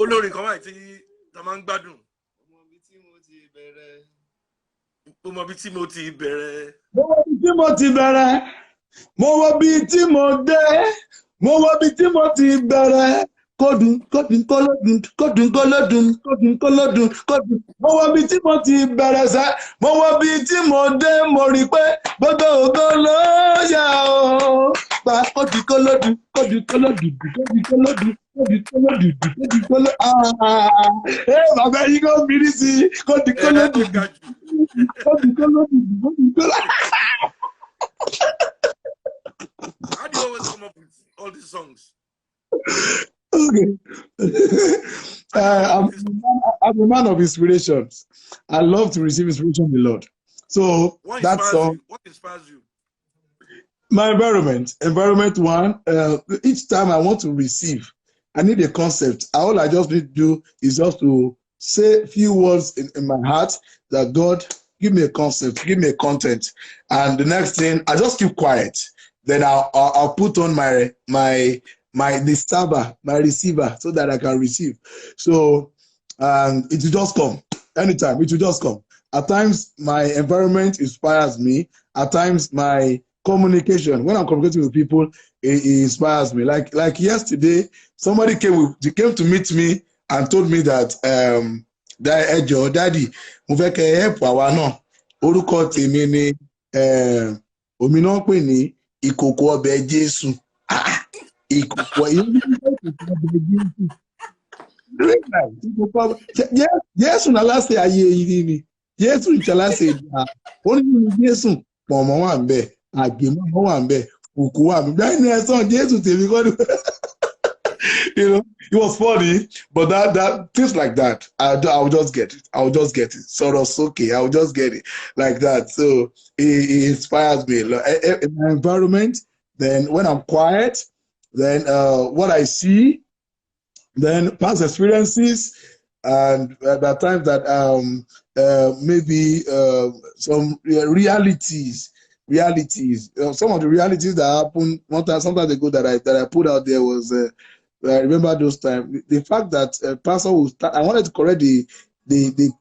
olórin kan wà tí ta máa ń gbádùn. Mo mọ bí tí mo ti bẹ̀rẹ̀. Mo mọ bí tí mo ti bẹ̀rẹ̀. Mo mọ bí tí mo ti bẹ̀rẹ̀. Mo mọ bí tí mo dé. Mo mọ bí tí mo ti bẹ̀rẹ̀. Kódùn kólódùn kódùn kólódùn kódùn kólódùn kódùn. Mo mọ bí tí mo ti bẹ̀rẹ̀ sẹ́. Mo mọ bí tí mo dé. Mo rí pé gbogbo ògo ló yá o. Gba kódùn kólódùn kódùn kólódùn kódùn kólódùn kódùn kólódùn kódùn kólódùn. Bàbá yìí kò bìrì sí kódùn kólódùn kódùn kólódùn kódùn kólódùn. How do you always come up with all these songs? Okay. I'm a man of inspirations. I love to receive inspiration from the Lord. So that's song. What inspires you? My environment. Environment one. Each time I want to receive, I need a concept. All I just need to do is just to say a few words in my heart that God, give me a concept, give me a content, and the next thing I just keep quiet. Then I'll put on my server, my receiver, so that I can receive. So it will just come anytime. It will just come. At times my environment inspires me. At times my communication, when I'm communicating with people, it inspires me. Like yesterday, somebody came to meet me and told me that daddy, mo fẹ́ kẹ́ help àwa náà. Orúkọ tèmi ni omi náà pè ní ìkòkò ọbẹ̀ Jésù. Ìkòkò Jésù náà láṣẹ ayé yìí ni. Jésù ìṣàlàṣẹ ìdá. Ó ní Jésù pọ̀nmọ́ wà ń bẹ̀, àgbèmọ́ wà ń bẹ̀, òkú wà ń bẹ̀. Bẹ́ẹ̀ ni ẹ̀sán Jésù tèmi kọ́ ni. You know, it was funny, but that things like that, I'll just get it. I'll just get it. Sort of okay. I'll just get it like that. So it inspires me. In my environment, then when I'm quiet, then what I see, then past experiences, and the times that maybe some realities. Some of the realities that happened sometimes ago that I put out there was. I remember those times. The fact that pastor will start. I wanted to correct the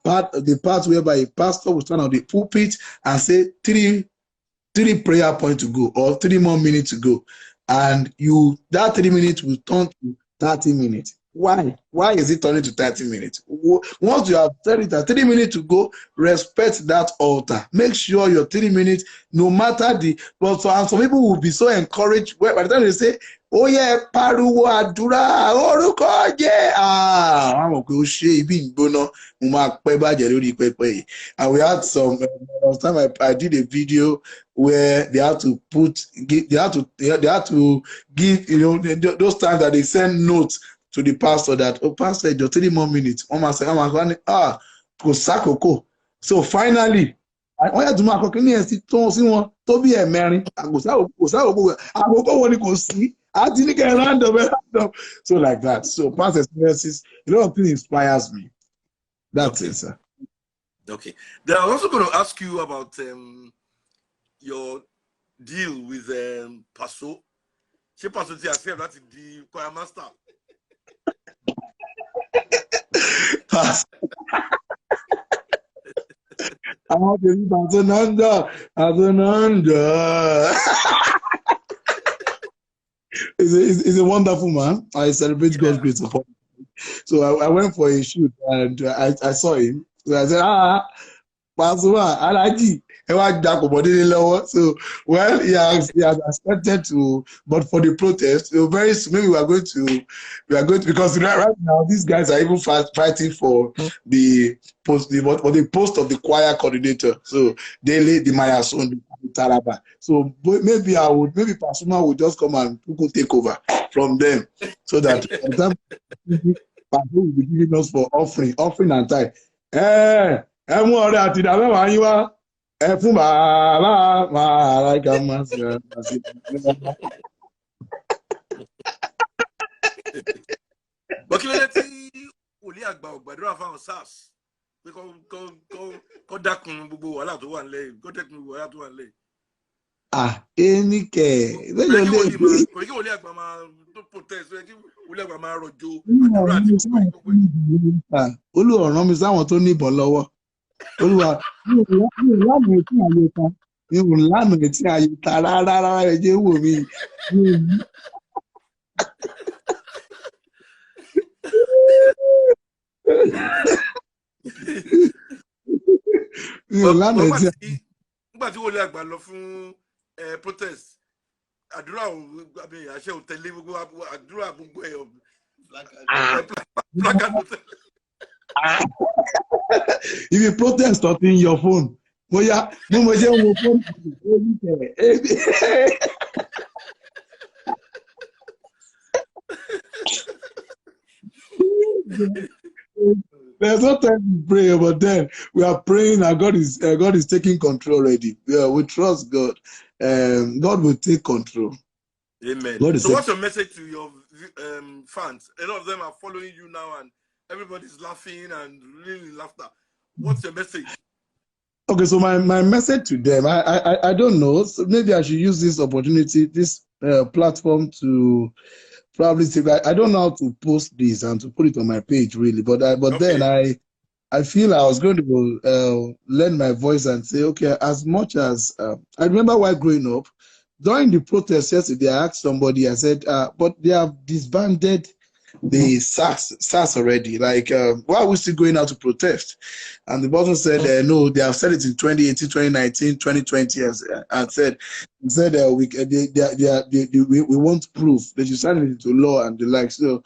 part whereby a pastor will stand on the pulpit and say three prayer points to go or 3 more minutes to go, and that 3 minutes will turn to 30 minutes. Why? Why is it turning to 30 minutes? Once you have said it at 3 minutes to go, respect that altar. Make sure your 3 minutes, no matter but some people will be so encouraged by the time they say, "Oh yeah, pariwo àdúrà orúkọ jẹ́." Àwọn òkè ó ṣe ibi ìgbóná, mo máa pẹ́ bàjẹ́ lórí pẹpẹ yìí. And we had some time I did a video where they had to give, you know, those times that they send notes to the pastor that, "Oh, pastor, just 3 more minutes." Kò sákòókò. So finally, wọ́n yẹ túmọ̀ àkọ́kọ́ ní ẹ̀sìn tó sí wọn tó bí ẹ̀mẹrin. Kò sákòókò àkókò wọn ni kò sí. Random. So like that. So past experiences, a lot of things inspires me. That's it, sir. Okay. Then I was also going to ask you about your deal with Paso. Ṣé Paso ti accept láti di choir master? Àwọn obìnrin Àtúnáńdà. He's a wonderful man. I celebrate God's grace upon him. So I went for a shoot and I saw him. So I said, Pasuma, Alaji, so well, he has expected to, but for the protest, very soon maybe we are going to because right now these guys are even fighting for the post of the choir coordinator. So daily the Maya son Taraba. So maybe Pasuma will just come and take over from them, so that Pasuma will be giving us for offering and tithe. Mú ọrẹ àti ìdá mẹ́wàá yín wá, ẹ fún bàbá máa ra ìka máa sí Bọ́kí ló dé tí wòlíì àgbà ọ̀gbàdúrà fáwọn SARS pé kọ́ dákun gbogbo wàhálà tó wà nílẹ̀ yìí, kọ́ dẹ́kun gbogbo wàhálà tó wà nílẹ̀ yìí. Èmi kẹ̀ lẹ́yìn olè bí. Kò kí wòlíì àgbà máa tó protest, kí wòlíì àgbà máa rọ̀jò àdúrà Olúwa àti rán mi gbogbo sáwọn tó ẹ̀. ní ìbọn lọ́wọ́. Olúwa rán mi sáwọn tó ní ìbọn lọ́wọ́. Olúwa mi ò lánàá etí àyè ta. Mi ò lánàá etí àyè ta rárá ẹ jẹ́ wò mí. Mi ò lánàá etí àyè. Nígbà tí wòlíì àgbà lọ fún protest, àdúrà àṣẹ ò tẹ̀lé gbogbo àdúrà gbogbo ẹ̀ placard ò tẹ̀lé. If you protest on your phone, bóyá mo mo ṣe ń wo phone. There's no time to pray, but then we are praying and God is taking control already. We trust God. God will take control. Amen. So what's your message to your fans? A lot of them are following you now and everybody's laughing and really laughter. What's your message? Okay, so my message to them, I don't know. So maybe I should use this opportunity, this platform to probably say, I don't know how to post this and to put it on my page really, but then I feel I was going to lend my voice and say, okay, as much as I remember while growing up, during the protest yesterday, I asked somebody, I said, but they have disbanded the SARS already. Like, why are we still going out to protest? And the person said, no, they have said it in 2018, 2019, 2020, and said we want proof. They should sign it into law and the like. So,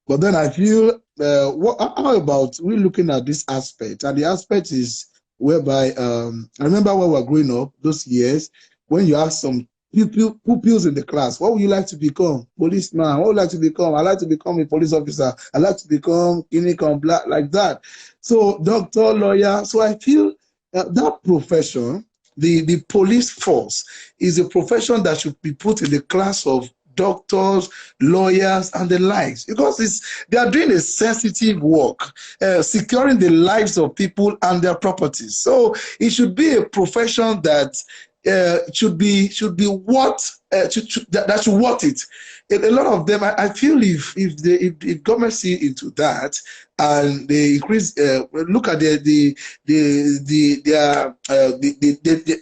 but then I feel, how about we looking at this aspect? And the aspect is whereby, I remember when we were growing up, those years, when you ask some pupils in the class, what would you like to become? Policeman. What would you like to become? I like to become a police officer. I like to become clinical black, like that. So doctor, lawyer. So I feel that profession, the police force, is a profession that should be put in the class of doctors, lawyers, and the likes, because they are doing a sensitive work, securing the lives of people and their properties. So it should be a profession that should be what that should worth it. A lot of them, I feel, if government see into that and they increase, look at they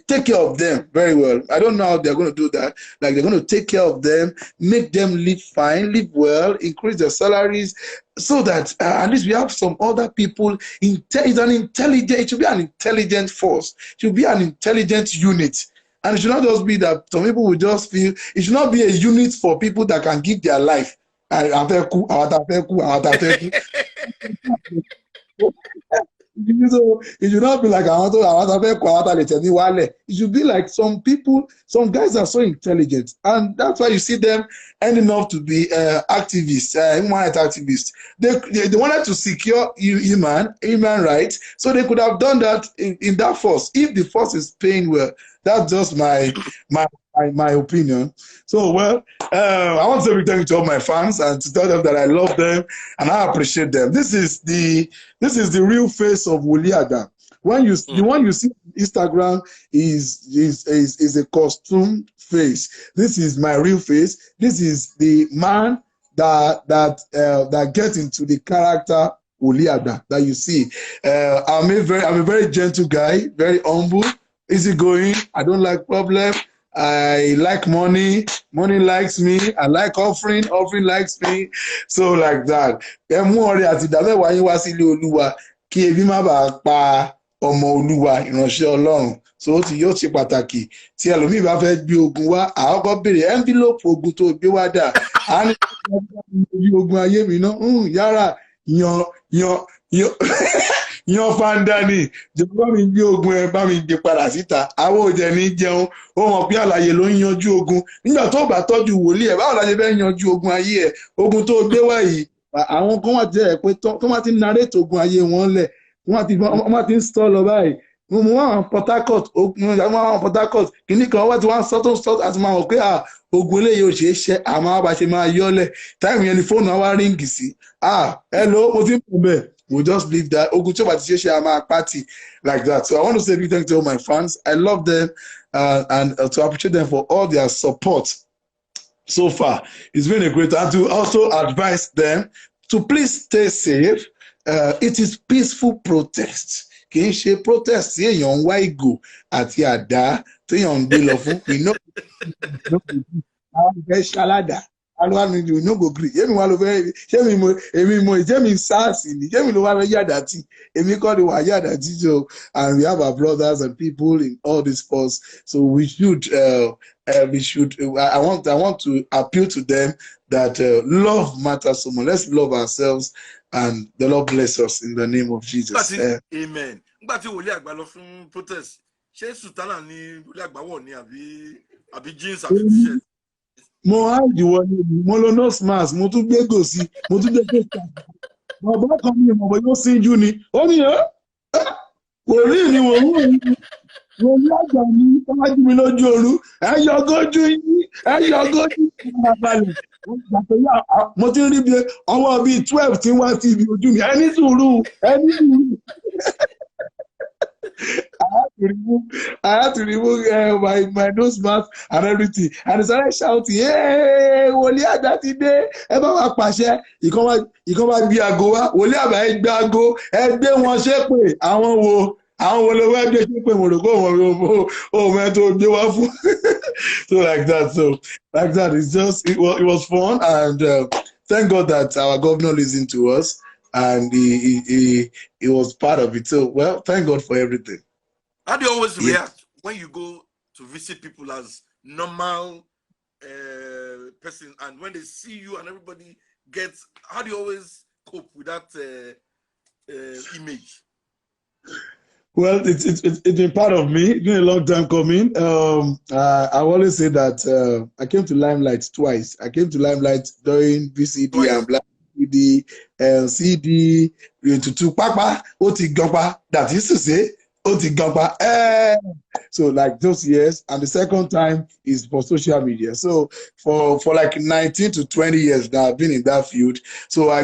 take care of them very well. I don't know how they're going to do that. Like, they're going to take care of them, make them live fine, live well, increase their salaries, so that at least we have some other people. It's an intelligent. It should be an intelligent force. It should be an intelligent unit. And it should not just be that some people will just feel, it should not be a unit for people that can give their life. So it should not be like it should be like some people, some guys are so intelligent, and that's why you see them ending up to be activists, human rights activists. They wanted to secure human rights, so they could have done that in that force if the force is paying well. That's just my opinion. So, well, I want to say thank you to all my fans and to tell them that I love them and I appreciate them. This is the real face of Wòlíì Àgbà. The one you see on Instagram is a costume face. This is my real face. This is the man that gets into the character Wòlíì Àgbà that you see. I'm a very gentle guy, very humble, easygoing. I don't like problem. I like money. Money likes me. I like offering. Offering likes me. So like that. Ẹ mú ọrẹ àti ìdámẹ́wàá yín wá sílé Olúwa kí ebi má bàa pa ọmọ Olúwa, ìránṣẹ́ Ọlọ́run. So ó ti yóò ṣe pàtàkì. Tí ẹlòmíì bá fẹ́ gbé ogun wá, àkọ́kọ́ béèrè envelope ogun tó gbé wá dà. À ní ogun ayé mi náà. Yára yan fanda ni jọba mi gbé ogun ẹ bá mi gbé padà síta. Àwọn òjẹ ní jẹun, ó mọ̀ pé àlàyé ló ń yanjú ogun. Nígbà tó bá tọ́jú wòlíì ẹ̀, báwo la ṣe fẹ́ yanjú ogun ayé ẹ̀? Ogun tó gbé wá yìí, àwọn kan wà jẹ́ pé tó máa ti narrate ogun ayé wọn lẹ̀, wọ́n máa ti ń sọ lọ báyìí. Mo mú àwọn Port Harcourt kìíní kan wá tí wọ́n sọ àti máa wọ̀ pé ogun eléyìí ò ṣeé ṣe, àmọ́ bá ṣe máa yọ́lẹ̀. Táìmù yẹn ni fóònù wa ríǹgì sí. Hello, mo ti ń pọ̀ bẹ́ẹ̀. we'll just leave that. Party like that. So I want to say big thank you to all my fans. I love them and to appreciate them for all their support so far. It's been a great time to also advise them to please stay safe. It is peaceful protest. Kì í ṣe protest tí èèyàn ń wá ìgò àti àdá téèyàn ń gbé lọ fún. We know àwọn ìfẹ́ ṣaládàá. You no go gree. Èmi wà ló fẹ́ èmi mo èmi SARS ni èmi ló wá fẹ́ yàdá tí èmi kọ́ ni wà yàdá tí so and we have our brothers and people in all this force so we should I want to appeal to them that love matters so much. Let's love ourselves and the Lord bless us in the name of Jesus. Amen. Nígbà tí wòlíì àgbà lọ fún protest ṣé sùtánà ni wòlíì àgbà wọ̀ ni àbí jeans àti t-shirt. Mo hide wọ ni mo lo nose mask mo tún gbé gòsì mo tún gbé kéka bàbá kan mi mọ̀ bọ́ yóò síjú ni ó ní wòlíì ni wòlíì àgbà ni wọ́n jí mi lójú ooru ẹ̀yọ́gójú yín balẹ̀ mo ti rí bí ọwọ́ bíi 12 tí wọ́n ti ibi ojú mi ẹni sùúrù. I had to remove my nose mask and everything. And I started shouting, hey, wòlíì àgbà ti dé, ẹ bá wa pàṣẹ. Ìkan wá gbé aago wá, wòlíì àgbà ẹ gbé aago, ẹ gbé wọn ṣépè, àwọn wo ló wá gbé ṣépè mo rò kó wọn mẹ́ tó gbé wá fún. So like that, it was fun and thank God that our governor listened to us. And he was part of it. So, well, thank God for everything. How do you always react when you go to visit people as normal person, and when they see you and everybody gets? How do you always cope with that image? Well, it's been part of me. It's been a long time coming. I always say that I came to Limelight twice. I came to Limelight during VCD and Black. The CD to Papa Oti Gamba, that is to say Oti Gamba. So like those years, and the second time is for social media. So for like 19 to 20 years now I've been in that field. So I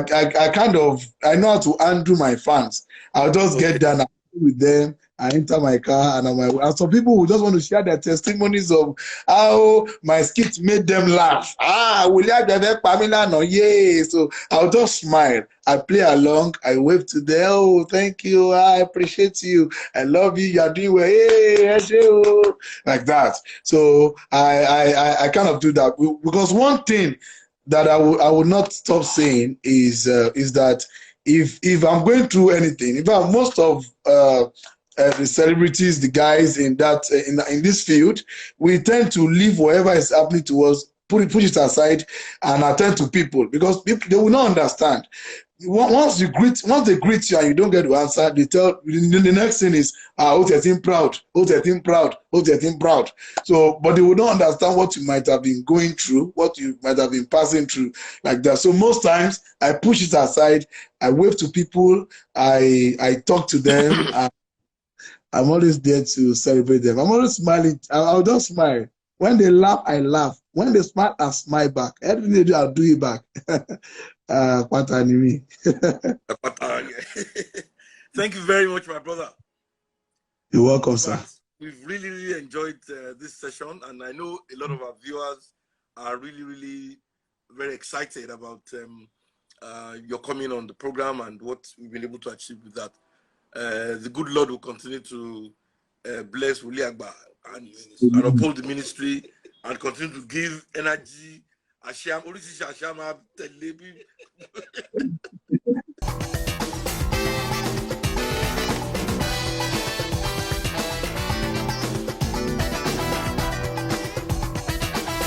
know how to handle my fans. I'll just get down with them. I enter my car and and some people who just want to share their testimonies of how my skit made them laugh. Yeah. So I'll just smile. I play along. I wave to them. Oh, thank you. I appreciate you. I love you. You're doing well. Hey, like that. So I kind of do that because one thing that I would not stop saying is that if I'm going through anything, in fact, most of the celebrities, the guys in that in this field, we tend to leave whatever is happening to us, push it aside, and attend to people because people, they will not understand. Once they greet you and you don't get to answer, they tell the next thing is proud. So, but they will not understand what you might have been going through, what you might have been passing through, like that. So most times I push it aside, I wave to people, I talk to them. I'm always there to celebrate them. I'm always smiling. I'll just smile. When they laugh, I laugh. When they smile, I smile back. Everything they do, I'll do it back. Thank you very much, my brother. You're welcome, sir. We've really enjoyed this session, and I know a lot of our viewers are really very excited about your coming on the program and what we've been able to achieve with that. The good Lord will continue to bless Wòlíì Àgbà and uphold the ministry and continue to give energy.